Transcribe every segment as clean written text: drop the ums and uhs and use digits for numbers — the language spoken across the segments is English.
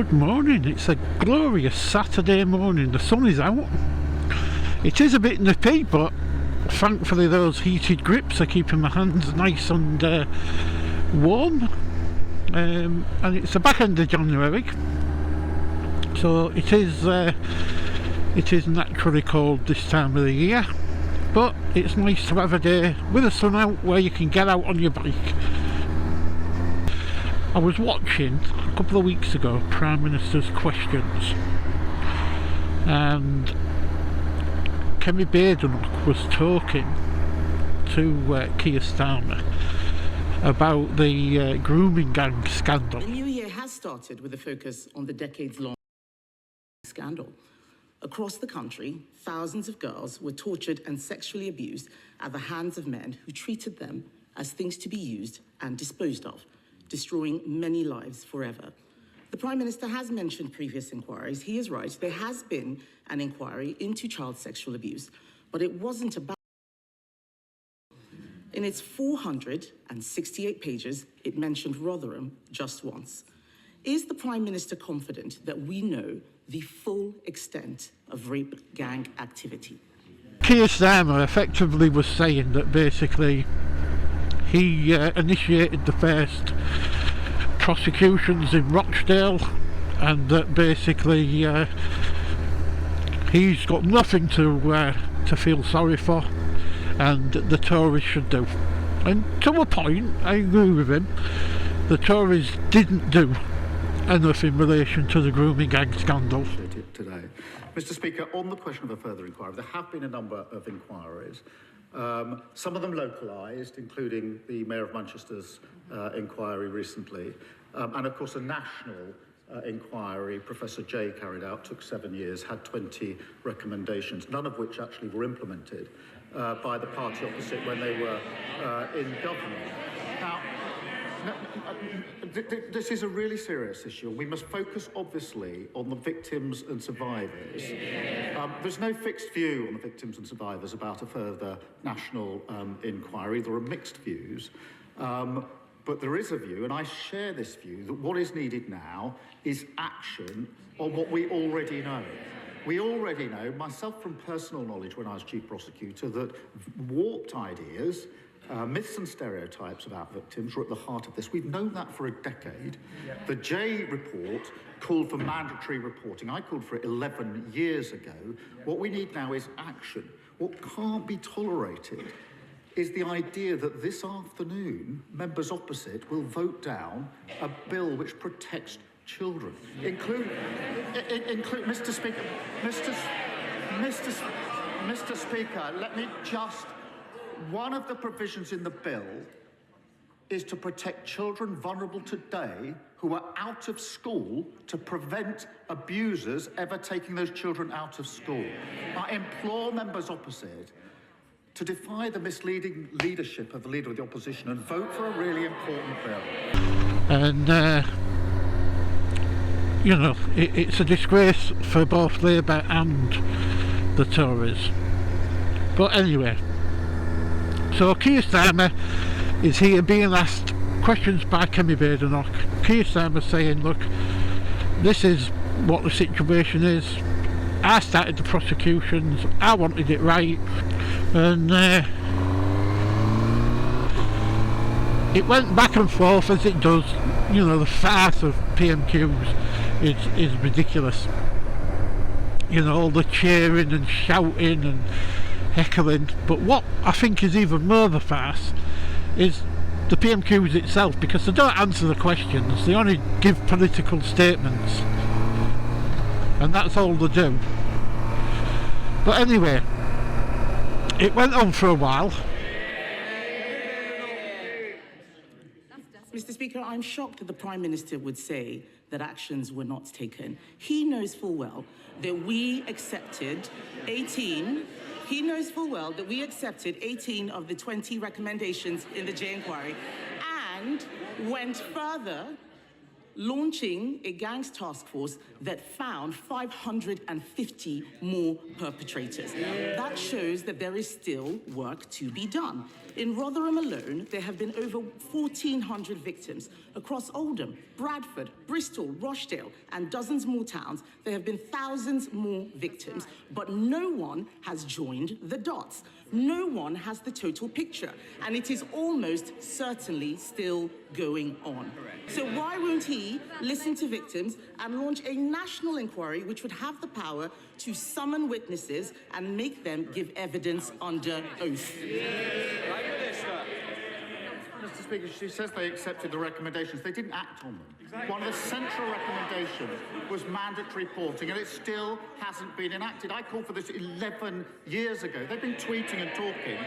Good morning, it's a glorious Saturday morning, the sun is out. It is a bit nippy, but thankfully those heated grips are keeping my hands nice and warm. And it's the back end of January, so it is naturally cold this time of the year, but it's nice to have a day with the sun out where you can get out on your bike. I was watching a couple of weeks ago Prime Minister's Questions, and Keir was talking to Keir Starmer about the grooming gang scandal. The new year has started with a focus on the decades-long scandal. Across the country, thousands of girls were tortured and sexually abused at the hands of men who treated them as things to be used and disposed of, destroying many lives forever. The Prime Minister has mentioned previous inquiries. He is right, there has been an inquiry into child sexual abuse, but it wasn't about. In its 468 pages, it mentioned Rotherham just once. Is the Prime Minister confident that we know the full extent of rape gang activity? Keir Starmer effectively was saying that basically he initiated the first prosecutions in Rochdale, and that basically he's got nothing to feel sorry for, and the Tories should do. And to a point, I agree with him, the Tories didn't do enough in relation to the grooming gang scandal. Today. Mr. Speaker, on the question of a further inquiry, there have been a number of inquiries, some of them localised, including the Mayor of Manchester's inquiry recently, and of course a national inquiry Professor Jay carried out, took 7 years, had 20 recommendations, none of which actually were implemented by the party opposite when they were in government. Now, this is a really serious issue, and we must focus, obviously, on the victims and survivors. There's no fixed view on the victims and survivors about a further national inquiry. There are mixed views, but there is a view, and I share this view, that what is needed now is action on what we already know. We already know, myself from personal knowledge when I was Chief Prosecutor, that warped ideas, myths and stereotypes about victims are at the heart of this. We've known that for a decade. Yeah. The Jay report called for mandatory reporting. I called for it 11 years ago. Yeah. What we need now is action. What can't be tolerated is the idea that this afternoon, members opposite will vote down a bill which protects children, include Mr. Speaker, Mr. Speaker, let me just. One of the provisions in the bill is to protect children vulnerable today who are out of school, to prevent abusers ever taking those children out of school. I implore members opposite to defy the misleading leadership of the Leader of the Opposition and vote for a really important bill. And, you know, it's a disgrace for both Labour and the Tories. But anyway, so Keir Starmer is here being asked questions by Keir. Keir Starmer saying, look, this is what the situation is. I started the prosecutions, I wanted it right, and it went back and forth as it does. You know, the farce of PMQs is ridiculous. You know, all the cheering and shouting and heckling, but what I think is even more of a farce is the PMQs itself, because they don't answer the questions, they only give political statements, and that's all they do. But anyway, it went on for a while. Mr. Speaker, I'm shocked that the Prime Minister would say that actions were not taken. He knows full well that we accepted 18. He knows full well that we accepted 18 of the 20 recommendations in the Jay inquiry and went further, launching a gangs task force that found 550 more perpetrators. That shows that there is still work to be done. In Rotherham alone, there have been over 1,400 victims. Across Oldham, Bradford, Bristol, Rochdale, and dozens more towns, there have been thousands more victims. But no one has joined the dots. No one has the total picture. And it is almost certainly still going on. So why won't he listen to victims and launch a national inquiry which would have the power to summon witnesses and make them give evidence under oath? Mr. Speaker, she says they accepted the recommendations. They didn't act on them. Exactly. One of the central recommendations was mandatory reporting, and it still hasn't been enacted. I called for this 11 years ago. They've been tweeting and talking.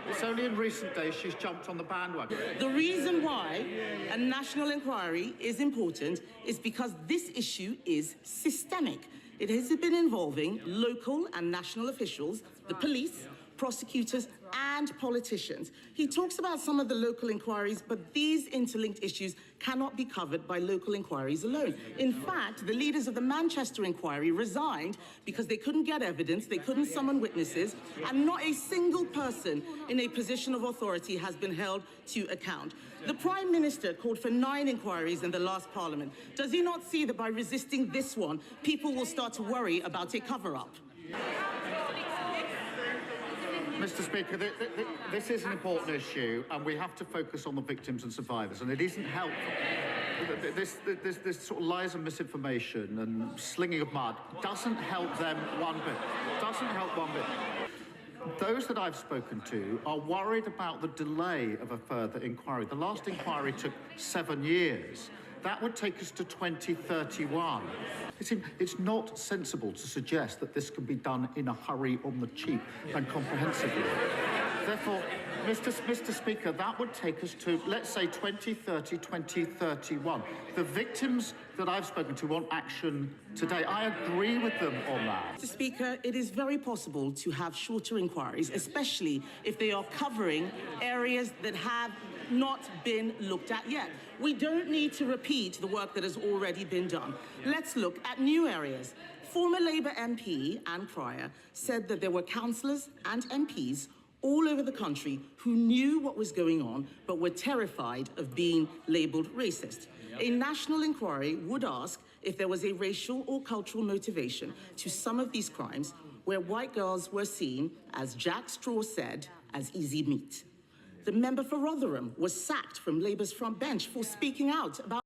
It's only in recent days she's jumped on the bandwagon. The reason why a national inquiry is important is because this issue is systemic. It has been involving local and national officials, the police, prosecutors, and politicians. He talks about some of the local inquiries, but these interlinked issues cannot be covered by local inquiries alone. In fact, the leaders of the Manchester inquiry resigned because they couldn't get evidence, they couldn't summon witnesses, and not a single person in a position of authority has been held to account. The Prime Minister called for 9 inquiries in the last Parliament. Does he not see that by resisting this one, people will start to worry about a cover-up? Mr. Speaker, this is an important issue, and we have to focus on the victims and survivors, and it isn't helpful. This sort of lies and misinformation and slinging of mud doesn't help them one bit. Doesn't help one bit. Those that I've spoken to are worried about the delay of a further inquiry. The last inquiry took 7 years. That would take us to 2031. It's not sensible to suggest that this can be done in a hurry, on the cheap, and comprehensively. Therefore, Mr. Speaker, that would take us to, let's say, 2030, 2031. The victims that I've spoken to want action today. I agree with them on that. Mr. Speaker, it is very possible to have shorter inquiries, especially if they are covering areas that have not been looked at yet. We don't need to repeat the work that has already been done. Let's look at new areas. Former Labour MP Anne Pryor said that there were councillors and MPs all over the country who knew what was going on but were terrified of being labelled racist. A national inquiry would ask if there was a racial or cultural motivation to some of these crimes where white girls were seen, as Jack Straw said, as easy meat. The member for Rotherham was sacked from Labour's front bench for speaking out about.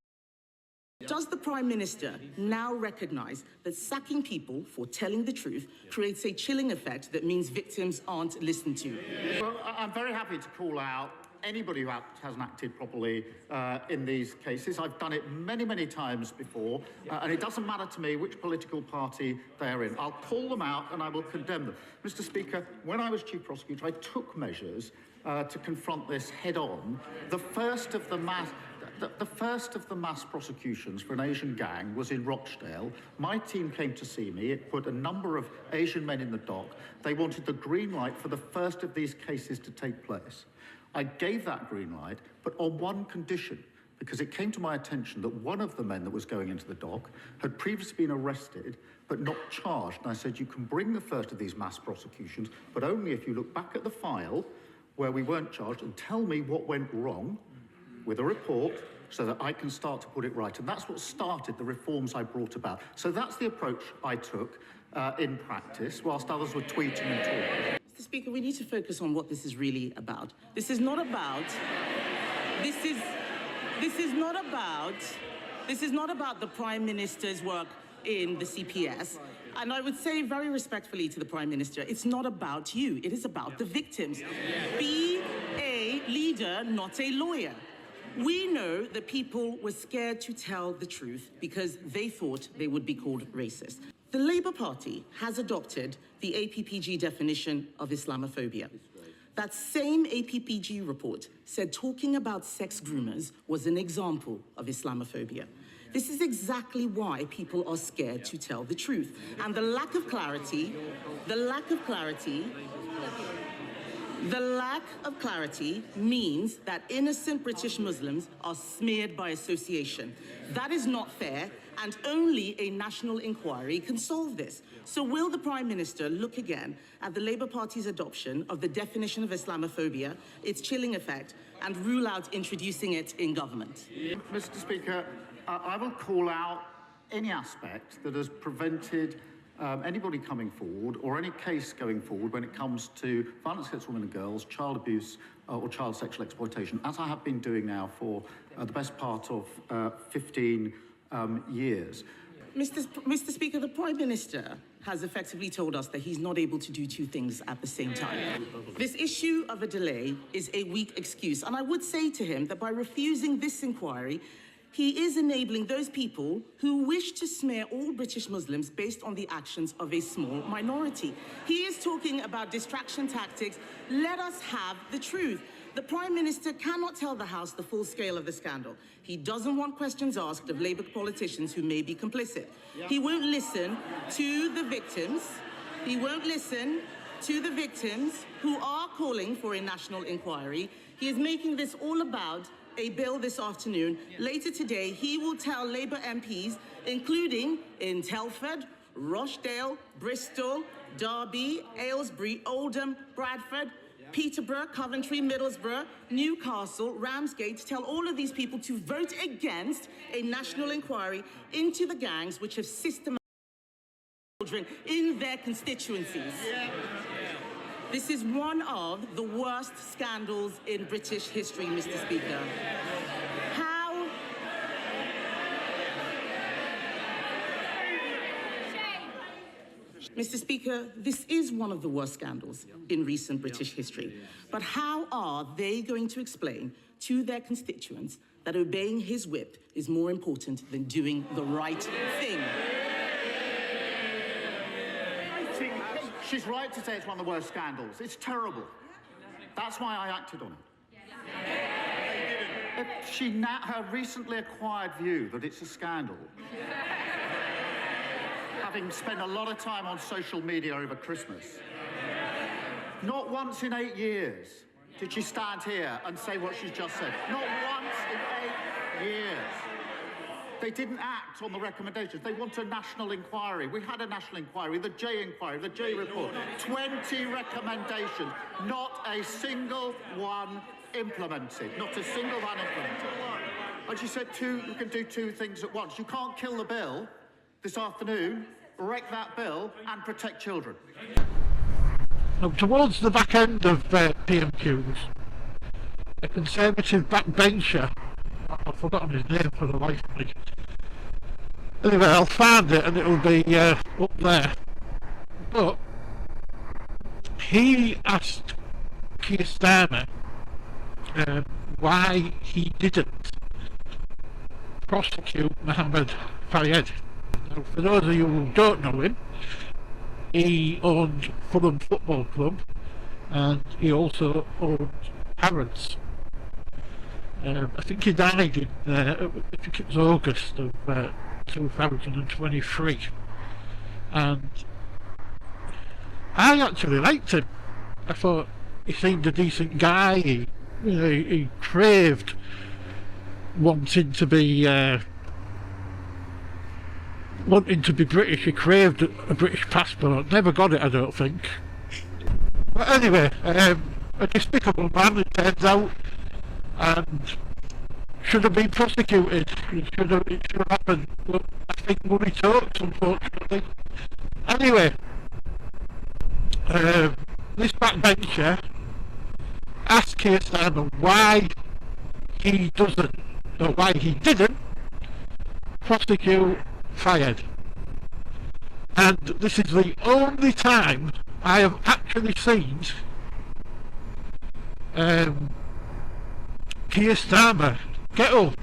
Does the Prime Minister now recognise that sacking people for telling the truth creates a chilling effect that means victims aren't listened to? Well, I'm very happy to call out anybody who hasn't acted properly in these cases. I've done it many, many times before, and it doesn't matter to me which political party they're in. I'll call them out and I will condemn them. Mr. Speaker, when I was Chief Prosecutor, I took measures to confront this head-on. The first of the mass prosecutions for an Asian gang was in Rochdale. My team came to see me. It put a number of Asian men in the dock. They wanted the green light for the first of these cases to take place. I gave that green light, but on one condition, because it came to my attention that one of the men that was going into the dock had previously been arrested but not charged. And I said, you can bring the first of these mass prosecutions, but only if you look back at the file where we weren't charged and tell me what went wrong with a report so that I can start to put it right. And that's what started the reforms I brought about. So that's the approach I took in practice, whilst others were tweeting and talking. Mr. Speaker, we need to focus on what this is really about. This is not about the Prime Minister's work in the CPS. And I would say very respectfully to the Prime Minister, it's not about you, it is about the victims. Be a leader, not a lawyer. We know that people were scared to tell the truth because they thought they would be called racist. The Labour Party has adopted the APPG definition of Islamophobia. That same APPG report said talking about sex groomers was an example of Islamophobia. This is exactly why people are scared to tell the truth. And the lack of clarity The lack of clarity means that innocent British Muslims are smeared by association. That is not fair, and only a national inquiry can solve this. So will the Prime Minister look again at the Labour Party's adoption of the definition of Islamophobia, its chilling effect, and rule out introducing it in government? Mr. Speaker, I will call out any aspect that has prevented anybody coming forward or any case going forward when it comes to violence against women and girls, child abuse or child sexual exploitation, as I have been doing now for the best part of 15 years. Mr. Speaker, the Prime Minister has effectively told us that he's not able to do two things at the same time. This issue of a delay is a weak excuse, and I would say to him that by refusing this inquiry, he is enabling those people who wish to smear all British Muslims based on the actions of a small minority. He is talking about distraction tactics. Let us have the truth. The Prime Minister cannot tell the House the full scale of the scandal. He doesn't want questions asked of Labour politicians who may be complicit. He won't listen to the victims. He won't listen to the victims who are calling for a national inquiry. He is making this all about a bill this afternoon. Later today, he will tell Labour MPs, including in Telford, Rochdale, Bristol, Derby, Aylesbury, Oldham, Bradford, Peterborough, Coventry, Middlesbrough, Newcastle, Ramsgate, to tell all of these people to vote against a national inquiry into the gangs which have systematically children in their constituencies. This is one of the worst scandals in British history, Mr. Speaker. Mr. Speaker, this is one of the worst scandals in recent British history. But how are they going to explain to their constituents that obeying his whip is more important than doing the right thing? She's right to say it's one of the worst scandals. It's terrible. That's why I acted on it. If her recently acquired view that it's a scandal, having spent a lot of time on social media over Christmas, not once in 8 years did she stand here and say what she's just said. Not once in 8 years. They didn't act on the recommendations. They want a national inquiry. We had a national inquiry, the J inquiry, the J report. 20 recommendations, not a single one implemented. Not a single one implemented. And she said you can do two things at once. You can't kill the bill this afternoon, wreck that bill, and protect children. Now, towards the back end of PMQs, a Conservative backbencher, I've forgotten his name for the life of me. Anyway, I'll find it and it'll be up there. But he asked Keir Starmer why he didn't prosecute Mohammed Fayed. Now, for those of you who don't know him, he owned Fulham Football Club and he also owned Harrods. I think he died in, I think it was August of 2023. And I actually liked him. I thought he seemed a decent guy. He craved wanting to be British. He craved a British passport. Never got it, I don't think. But anyway, a despicable man, it turns out, and should have been prosecuted. It should have happened. But I think money talks, unfortunately. Anyway, this backbencher asked Keir Starmer why he didn't prosecute Fayed. And this is the only time I have actually seen Keir Starmer get up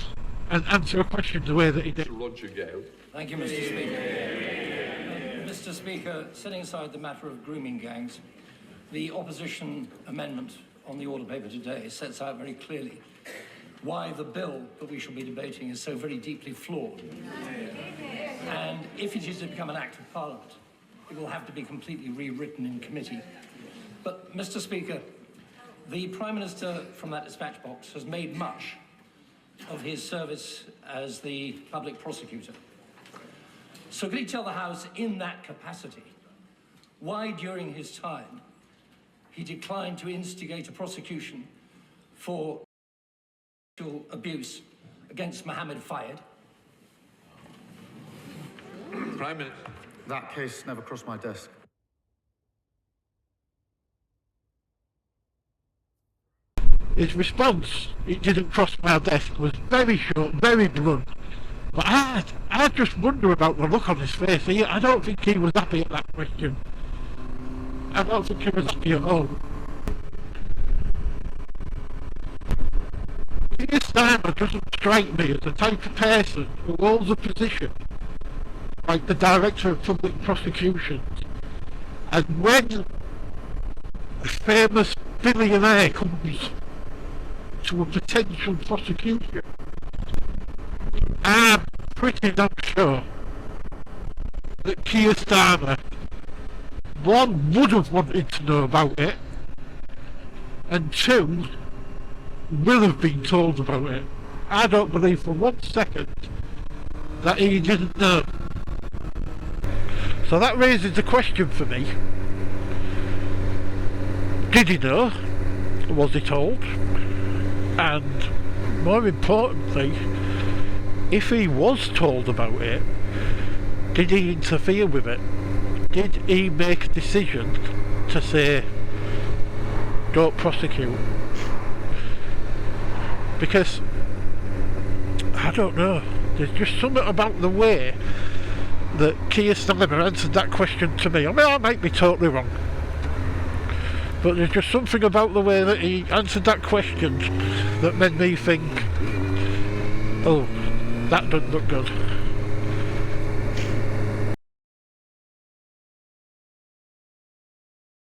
and answer a question the way that he did. Roger Gale. Thank you, Mr. Speaker. Mr. Speaker, setting aside the matter of grooming gangs, the opposition amendment on the order paper today sets out very clearly why the bill that we shall be debating is so very deeply flawed. And if it is to become an act of Parliament, it will have to be completely rewritten in committee. But, Mr. Speaker, The Prime Minister from that dispatch box has made much of his service as the public prosecutor. So could he tell the House in that capacity why during his time he declined to instigate a prosecution for sexual abuse against Mohammed Fayed? Prime Minister. That case never crossed my desk. His response, "It didn't cross my desk," was very short, very blunt. But I just wonder about the look on his face. I don't think he was happy at that question. I don't think he was happy at all. Keir Starmer doesn't strike me as the type of person who holds a position like the Director of Public Prosecutions, and when a famous billionaire comes to a potential prosecution, I'm pretty damn sure that Keir Starmer, one, would have wanted to know about it, and two, will have been told about it. I don't believe for 1 second that he didn't know. So that raises the question for me: did he know? Was he told? And more importantly, if he was told about it, did he interfere with it? Did he make a decision to say, don't prosecute? Because, I don't know, there's just something about the way that Keir Starmer answered that question to me. I mean, I might be totally wrong, but there's just something about the way that he answered that question that made me think, oh, that doesn't look good.